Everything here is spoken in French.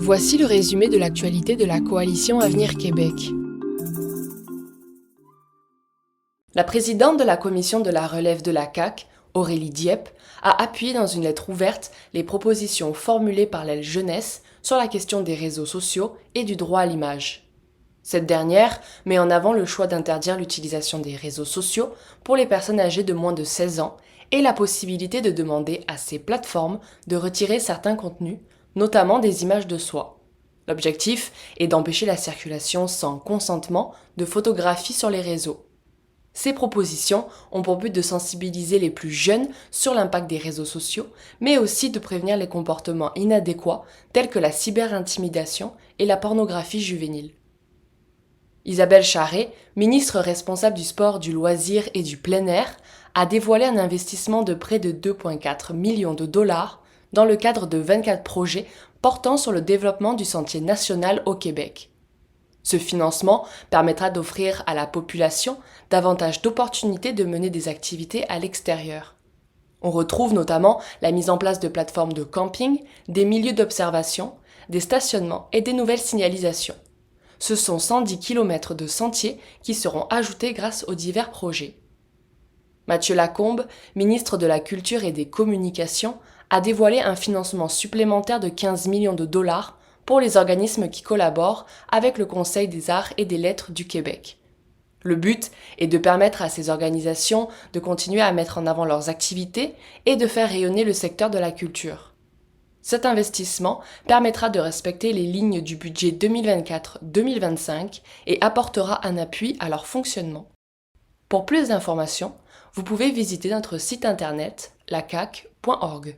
Voici le résumé de l'actualité de la Coalition Avenir Québec. La présidente de la commission de la relève de la CAQ, Aurélie Dieppe, a appuyé dans une lettre ouverte les propositions formulées par l'aile jeunesse sur la question des réseaux sociaux et du droit à l'image. Cette dernière met en avant le choix d'interdire l'utilisation des réseaux sociaux pour les personnes âgées de moins de 16 ans et la possibilité de demander à ces plateformes de retirer certains contenus, notamment des images de soi. L'objectif est d'empêcher la circulation sans consentement de photographies sur les réseaux. Ces propositions ont pour but de sensibiliser les plus jeunes sur l'impact des réseaux sociaux, mais aussi de prévenir les comportements inadéquats tels que la cyberintimidation et la pornographie juvénile. Isabelle Charest, ministre responsable du sport, du loisir et du plein air, a dévoilé un investissement de près de 2,4 millions de dollars dans le cadre de 24 projets portant sur le développement du sentier national au Québec. Ce financement permettra d'offrir à la population davantage d'opportunités de mener des activités à l'extérieur. On retrouve notamment la mise en place de plateformes de camping, des milieux d'observation, des stationnements et des nouvelles signalisations. Ce sont 110 km de sentiers qui seront ajoutés grâce aux divers projets. Mathieu Lacombe, ministre de la Culture et des Communications, a dévoilé un financement supplémentaire de 15 millions de dollars pour les organismes qui collaborent avec le Conseil des arts et des lettres du Québec. Le but est de permettre à ces organisations de continuer à mettre en avant leurs activités et de faire rayonner le secteur de la culture. Cet investissement permettra de respecter les lignes du budget 2024-2025 et apportera un appui à leur fonctionnement. Pour plus d'informations, vous pouvez visiter notre site internet lacac.org.